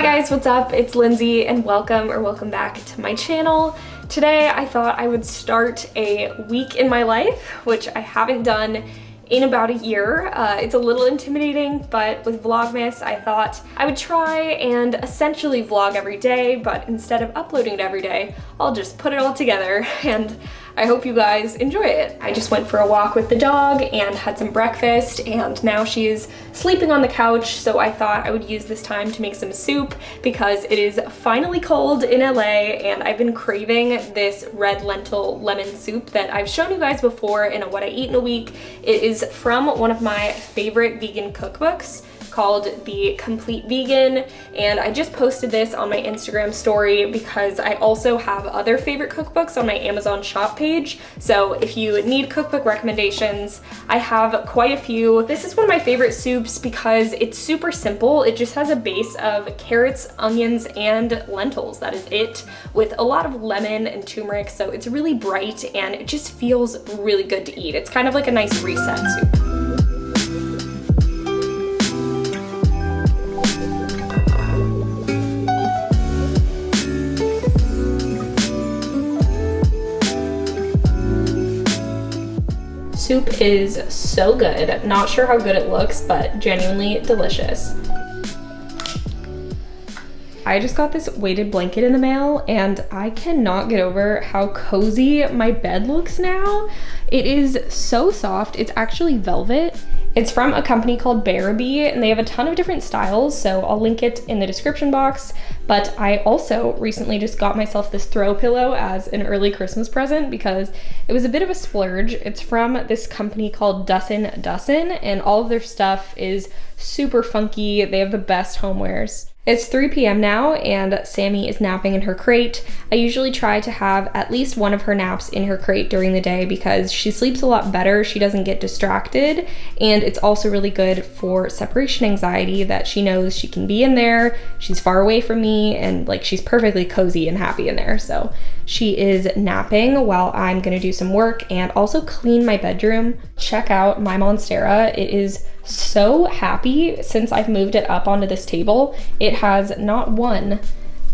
Hi guys, what's up? It's Lindsay and welcome back to my channel. Today I thought I would start a week in my life, which I haven't done in about a year. It's a little intimidating, but with Vlogmas, I thought I would try and essentially vlog every day, but instead of uploading it every day, I'll just put it all together, and I hope you guys enjoy it. I just went for a walk with the dog and had some breakfast, and now she's sleeping on the couch, so I thought I would use this time to make some soup because it is finally cold in LA, and I've been craving this red lentil lemon soup that I've shown you guys before in a What I Eat in a Week. It is from one of my favorite vegan cookbooks called The Complete Vegan, and I just posted this on my Instagram story because I also have other favorite cookbooks on my Amazon shop page. So if you need cookbook recommendations, I have quite a few. This is one of my favorite soups because it's super simple. It just has a base of carrots, onions, and lentils. That is it, with a lot of lemon and turmeric, so it's really bright and it just feels really good to eat. It's kind of like a nice reset soup. Soup is so good. Not sure how good it looks, but genuinely delicious. I just got this weighted blanket in the mail, and I cannot get over how cozy my bed looks now. It is so soft. It's actually velvet. It's from a company called Bearaby, and they have a ton of different styles, so I'll link it in the description box. But I also recently just got myself this throw pillow as an early Christmas present because it was a bit of a splurge. It's from this company called Dussin, and all of their stuff is super funky. They have the best homewares. It's 3 p.m. now, and Sammy is napping in her crate. I usually try to have at least one of her naps in her crate during the day because she sleeps a lot better, she doesn't get distracted, and it's also really good for separation anxiety that she knows she can be in there, she's far away from me, and like she's perfectly cozy and happy in there. So she is napping while I'm gonna do some work and also clean my bedroom. Check out my Monstera. It is so happy since I've moved it up onto this table. It has not one,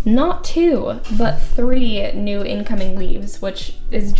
not two, but 3 new incoming leaves, which is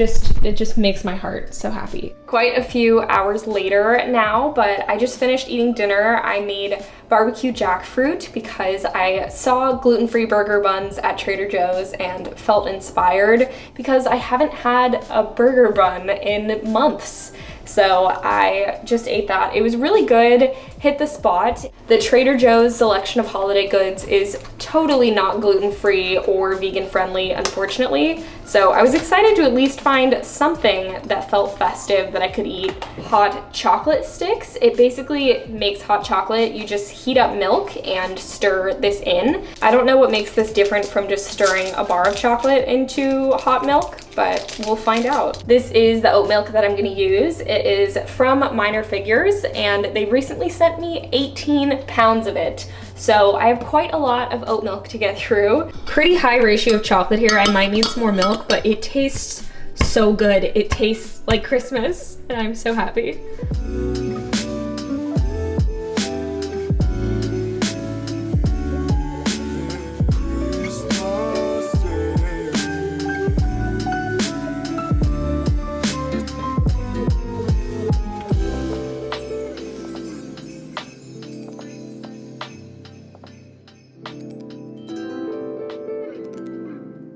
it just makes my heart so happy. Quite a few hours later now, but I just finished eating dinner. I made barbecue jackfruit because I saw gluten-free burger buns at Trader Joe's and felt inspired because I haven't had a burger bun in months. So I just ate that. It was really good, hit the spot. The Trader Joe's selection of holiday goods is totally not gluten-free or vegan-friendly, unfortunately. So I was excited to at least find something that felt festive that I could eat. Hot chocolate sticks. It basically makes hot chocolate. You just heat up milk and stir this in. I don't know what makes this different from just stirring a bar of chocolate into hot milk, but we'll find out. This is the oat milk that I'm gonna use. It is from Minor Figures, and they recently sent me 18 pounds of it. So I have quite a lot of oat milk to get through. Pretty high ratio of chocolate here. I might need some more milk, but it tastes so good. It tastes like Christmas, and I'm so happy.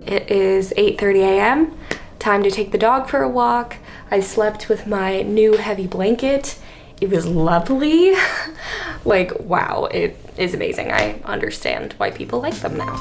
It is 8:30 a.m. Time to take the dog for a walk. I slept with my new heavy blanket. It was lovely. Like, wow, it is amazing. I understand why people like them now.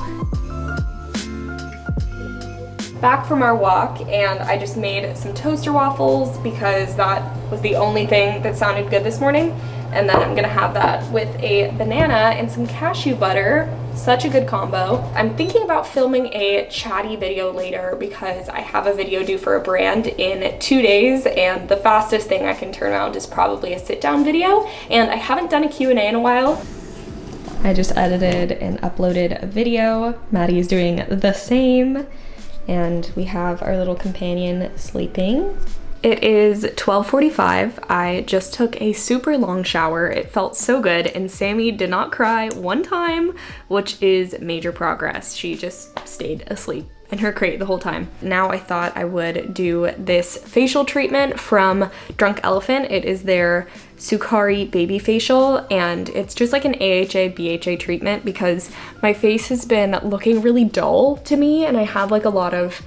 Back from our walk, and I just made some toaster waffles because that was the only thing that sounded good this morning. And then I'm gonna have that with a banana and some cashew butter. Such a good combo. I'm thinking about filming a chatty video later because I have a video due for a brand in 2 days, and the fastest thing I can turn around is probably a sit-down video, and I haven't done a Q&A in a while. I just edited and uploaded a video. Maddie is doing the same, and we have our little companion sleeping. It is 12:45. I just took a super long shower. It felt so good, and Sammy did not cry one time, which is major progress. She just stayed asleep in her crate the whole time. Now I thought I would do this facial treatment from Drunk Elephant. It is their Sukari baby facial, and it's just like an AHA BHA treatment because my face has been looking really dull to me, and I have like a lot of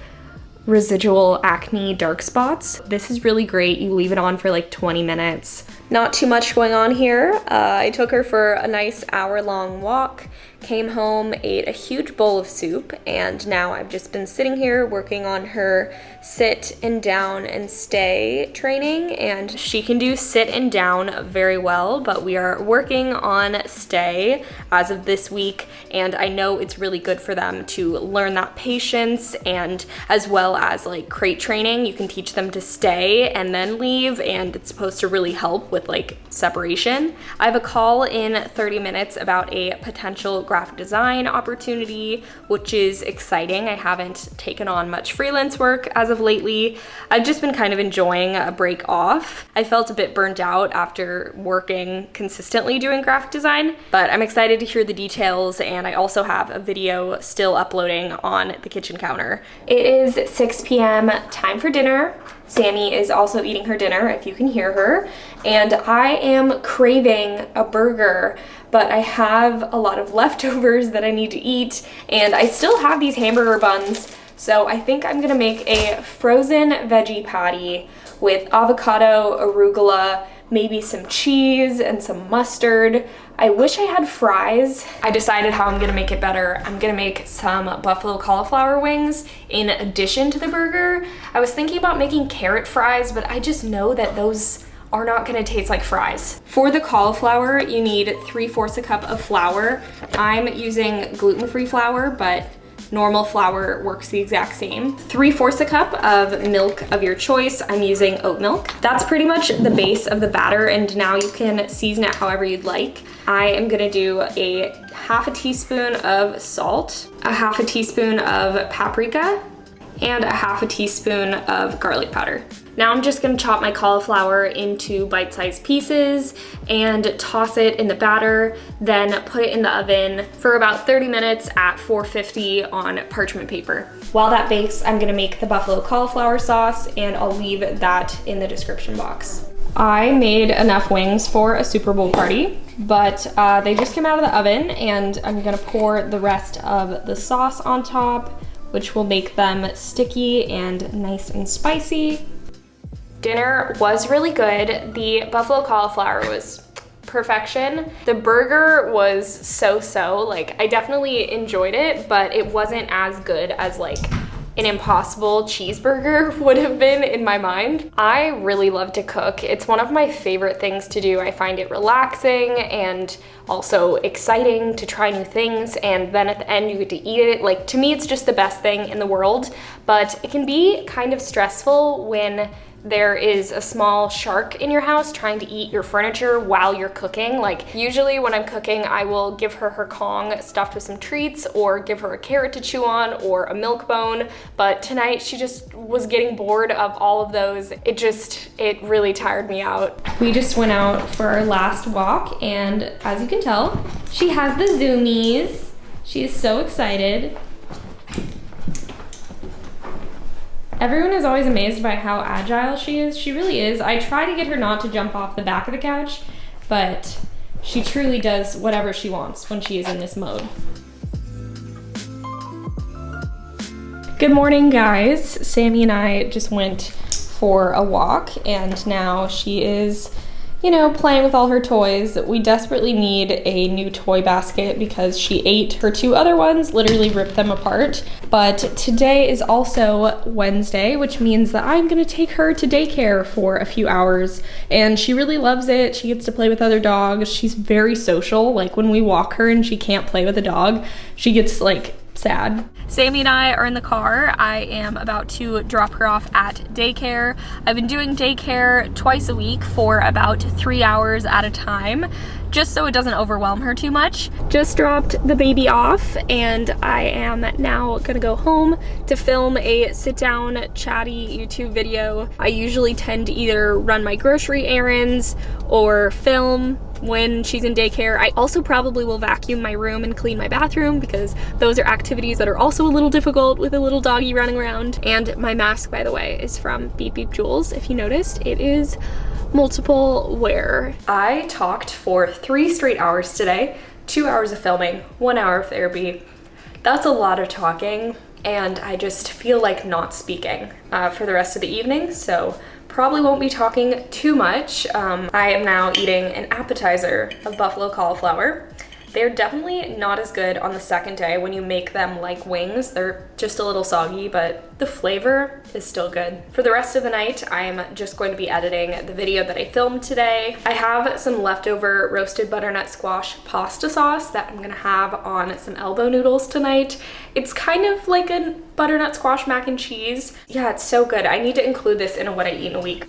residual acne dark spots. This is really great. You leave it on for like 20 minutes. Not too much going on here. I took her for a nice hour-long walk, came home, ate a huge bowl of soup, and now I've just been sitting here working on her sit and down and stay training, and she can do sit and down very well, but we are working on stay as of this week, and I know it's really good for them to learn that patience, and as well as like crate training, you can teach them to stay and then leave, and it's supposed to really help with like separation. I have a call in 30 minutes about a potential graphic design opportunity, which is exciting. I haven't taken on much freelance work as of lately. I've just been kind of enjoying a break off. I felt a bit burnt out after working consistently doing graphic design, but I'm excited to hear the details, and I also have a video still uploading on the kitchen counter. It is 6 p.m. time for dinner. Sammy is also eating her dinner, if you can hear her, and I am craving a burger, but I have a lot of leftovers that I need to eat, and I still have these hamburger buns, so I think I'm gonna make a frozen veggie patty with avocado, arugula, maybe some cheese and some mustard. I wish I had fries. I decided how I'm gonna make it better. I'm gonna make some buffalo cauliflower wings in addition to the burger. I was thinking about making carrot fries, but I just know that those are not gonna taste like fries. For the cauliflower, you need 3/4 cup of flour. I'm using gluten-free flour, but normal flour works the exact same. 3/4 cup of milk of your choice. I'm using oat milk. That's pretty much the base of the batter, and now you can season it however you'd like. I am gonna do a 1/2 teaspoon of salt, a 1/2 teaspoon of paprika, and a 1/2 teaspoon of garlic powder. Now I'm just gonna chop my cauliflower into bite-sized pieces and toss it in the batter, then put it in the oven for about 30 minutes at 450 on parchment paper. While that bakes, I'm gonna make the buffalo cauliflower sauce, and I'll leave that in the description box. I made enough wings for a Super Bowl party, but they just came out of the oven, and I'm gonna pour the rest of the sauce on top, which will make them sticky and nice and spicy. Dinner was really good. The buffalo cauliflower was perfection. The burger was so-so. Like, I definitely enjoyed it, but it wasn't as good as like an Impossible cheeseburger would have been in my mind. I really love to cook. It's one of my favorite things to do. I find it relaxing and also exciting to try new things, and then at the end you get to eat it. Like, to me, it's just the best thing in the world, but it can be kind of stressful when there is a small shark in your house trying to eat your furniture while you're cooking. Like, usually when I'm cooking, I will give her her Kong stuffed with some treats, or give her a carrot to chew on, or a milk bone. But tonight she just was getting bored of all of those. It really tired me out. We just went out for our last walk, and as you can tell, she has the zoomies. She is so excited. Everyone is always amazed by how agile she is. She really is. I try to get her not to jump off the back of the couch, but she truly does whatever she wants when she is in this mode. Good morning, guys. Sammy and I just went for a walk, and now she is, you know, playing with all her toys. We desperately need a new toy basket because she ate her 2 other ones, literally ripped them apart. But today is also Wednesday, which means that I'm gonna take her to daycare for a few hours, and she really loves it. She gets to play with other dogs. She's very social. Like, when we walk her and she can't play with a dog, she gets like sad. Sammy and I are in the car. I am about to drop her off at daycare. I've been doing daycare twice a week for about 3 hours at a time, just so it doesn't overwhelm her too much. Just dropped the baby off, and I am now gonna go home to film a sit-down, chatty YouTube video. I usually tend to either run my grocery errands or film when she's in daycare. I also probably will vacuum my room and clean my bathroom because those are activities that are also a little difficult with a little doggy running around. And my mask, by the way, is from Beep Beep Jewels. If you noticed, it is multiple wear. I talked for 3 straight hours today, 2 hours of filming, 1 hour of therapy. That's a lot of talking, and I just feel like not speaking for the rest of the evening, so probably won't be talking too much. I am now eating an appetizer of buffalo cauliflower. They're definitely not as good on the second day when you make them like wings. They're just a little soggy, but the flavor is still good. For the rest of the night, I am just going to be editing the video that I filmed today. I have some leftover roasted butternut squash pasta sauce that I'm gonna have on some elbow noodles tonight. It's kind of like a butternut squash mac and cheese. Yeah, it's so good. I need to include this in a what I eat in a week.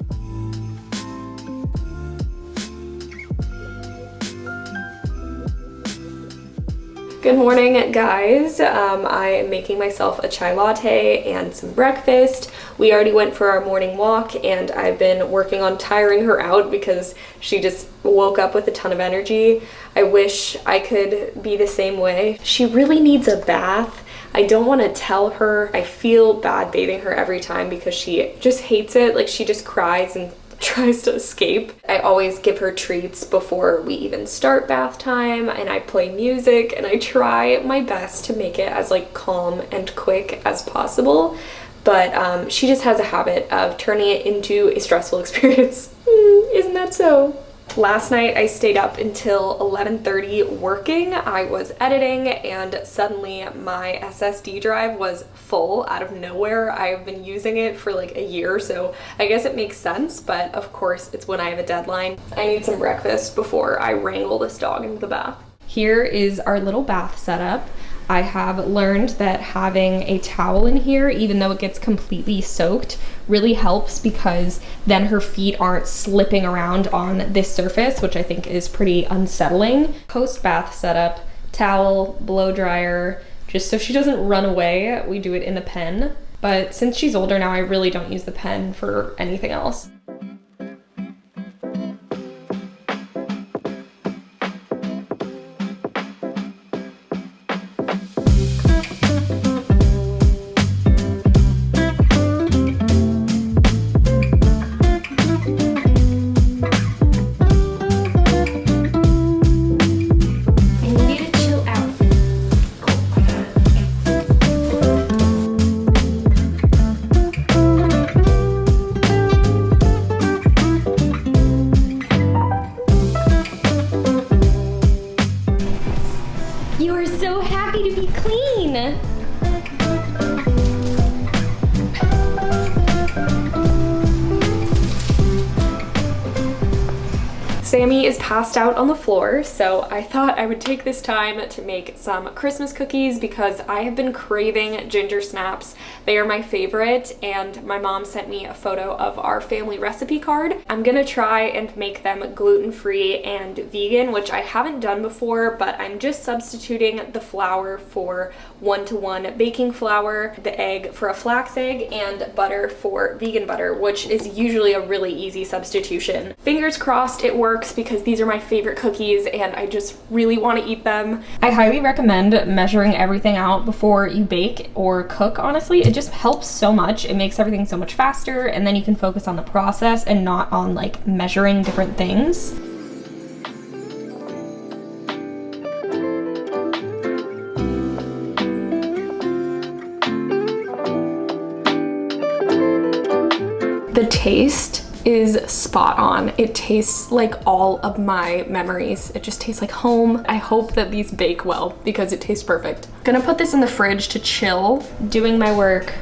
Good morning, guys. I am making myself a chai latte and some breakfast. We already went for our morning walk, and I've been working on tiring her out because she just woke up with a ton of energy. I wish I could be the same way. She really needs a bath. I don't want to tell her. I feel bad bathing her every time because she just hates it. Like, she just cries and tries to escape. I always give her treats before we even start bath time, and I play music, and I try my best to make it as like calm and quick as possible, but she just has a habit of turning it into a stressful experience. Isn't that so? Last night I stayed up until 11:30 working. I was editing, and suddenly my SSD drive was full out of nowhere. I've been using it for like a year, so I guess it makes sense, but of course it's when I have a deadline. I need some breakfast before I wrangle this dog into the bath. Here is our little bath setup. I have learned that having a towel in here, even though it gets completely soaked, really helps because then her feet aren't slipping around on this surface, which I think is pretty unsettling. Post-bath setup, towel, blow dryer, just so she doesn't run away. We do it in the pen, but since she's older now, I really don't use the pen for anything else. Sammy is passed out on the floor, so I thought I would take this time to make some Christmas cookies because I have been craving Gingersnaps. They are my favorite, and my mom sent me a photo of our family recipe card. I'm gonna try and make them gluten-free and vegan, which I haven't done before, but I'm just substituting the flour for 1-to-1 baking flour, the egg for a flax egg, and butter for vegan butter, which is usually a really easy substitution. Fingers crossed it works because these are my favorite cookies and I just really want to eat them. I highly recommend measuring everything out before you bake or cook, honestly. It just helps so much. It makes everything so much faster, and then you can focus on the process and not on like measuring different things. The taste is spot on. It tastes like all of my memories. It just tastes like home. I hope that these bake well because it tastes perfect. Gonna put this in the fridge to chill. Doing my work.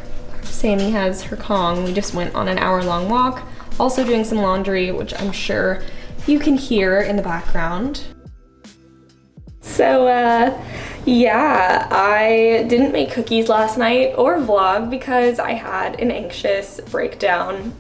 Sammy has her Kong. We just went on an hour-long walk. Also doing some laundry, which I'm sure you can hear in the background. So Yeah, I didn't make cookies last night or vlog because I had an anxious breakdown.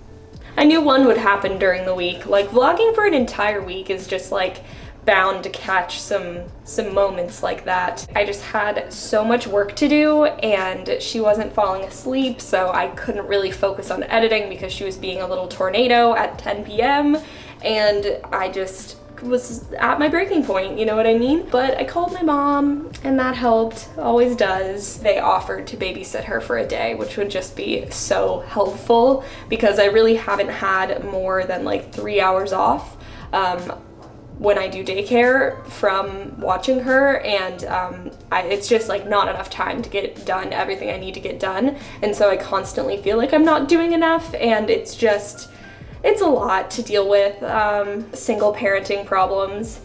I knew one would happen during the week. Like, vlogging for an entire week is just like bound to catch some moments like that. I just had so much work to do and she wasn't falling asleep, so I couldn't really focus on editing because she was being a little tornado at 10 p.m. and I just was at my breaking point, you know what I mean? But I called my mom and that helped, always does. They offered to babysit her for a day, which would just be so helpful because I really haven't had more than like 3 hours off when I do daycare from watching her, and it's just like not enough time to get done everything I need to get done, and so I constantly feel like I'm not doing enough, and it's a lot to deal with, single parenting problems.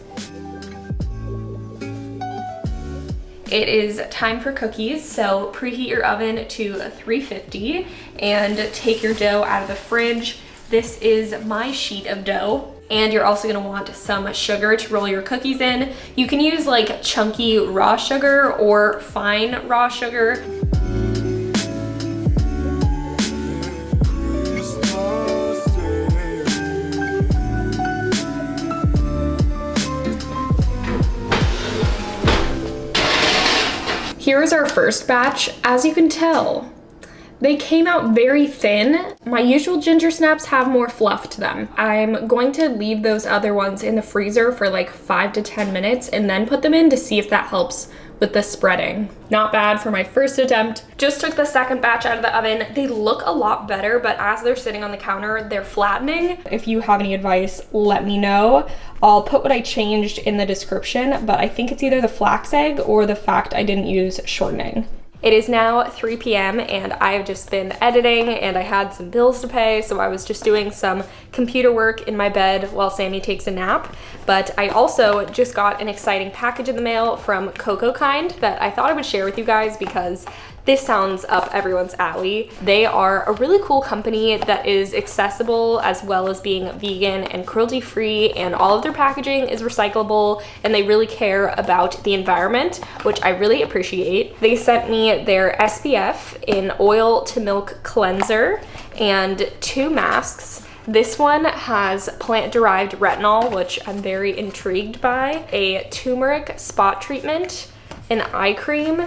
It is time for cookies, so preheat your oven to 350 and take your dough out of the fridge. This is my sheet of dough. And you're also gonna want some sugar to roll your cookies in. You can use like chunky raw sugar or fine raw sugar. Here's our first batch. As you can tell, they came out very thin. My usual ginger snaps have more fluff to them. I'm going to leave those other ones in the freezer for like 5 to 10 minutes and then put them in to see if that helps with the spreading. Not bad for my first attempt. Just took the second batch out of the oven. They look a lot better, but as they're sitting on the counter, they're flattening. If you have any advice, let me know. I'll put what I changed in the description, but I think it's either the flax egg or the fact I didn't use shortening. It is now 3 p.m. and I've just been editing and I had some bills to pay, so I was just doing some computer work in my bed while Sammy takes a nap. But I also just got an exciting package in the mail from Cocoa Kind that I thought I would share with you guys because this sounds up everyone's alley. They are a really cool company that is accessible as well as being vegan and cruelty-free, and all of their packaging is recyclable and they really care about the environment, which I really appreciate. They sent me their SPF in oil to milk cleanser and 2 masks. This one has plant-derived retinol, which I'm very intrigued by, a turmeric spot treatment, an eye cream,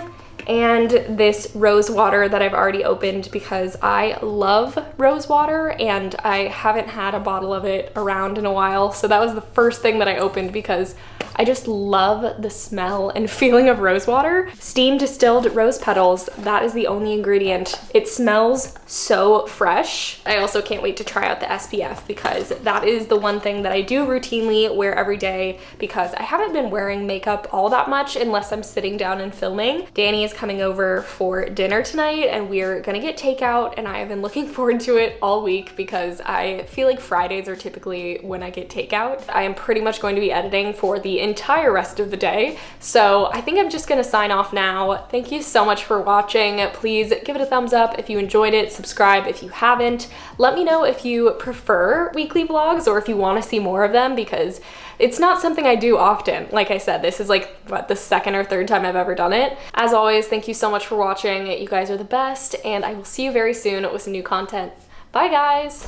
and this rose water that I've already opened because I love rose water and I haven't had a bottle of it around in a while. So that was the first thing that I opened because I just love the smell and feeling of rose water. Steam distilled rose petals, that is the only ingredient. It smells so fresh. I also can't wait to try out the SPF because that is the one thing that I do routinely wear every day because I haven't been wearing makeup all that much unless I'm sitting down and filming. Danny is coming over for dinner tonight and we're gonna get takeout, and I have been looking forward to it all week because I feel like Fridays are typically when I get takeout. I am pretty much going to be editing for the entire rest of the day, so I think I'm just gonna sign off now. Thank you so much for watching. Please give it a thumbs up if you enjoyed it, subscribe if you haven't. Let me know if you prefer weekly vlogs or if you want to see more of them because it's not something I do often. Like I said, this is like, what, the second or third time I've ever done it. As always, thank you so much for watching. You guys are the best, and I will see you very soon with some new content. Bye, guys.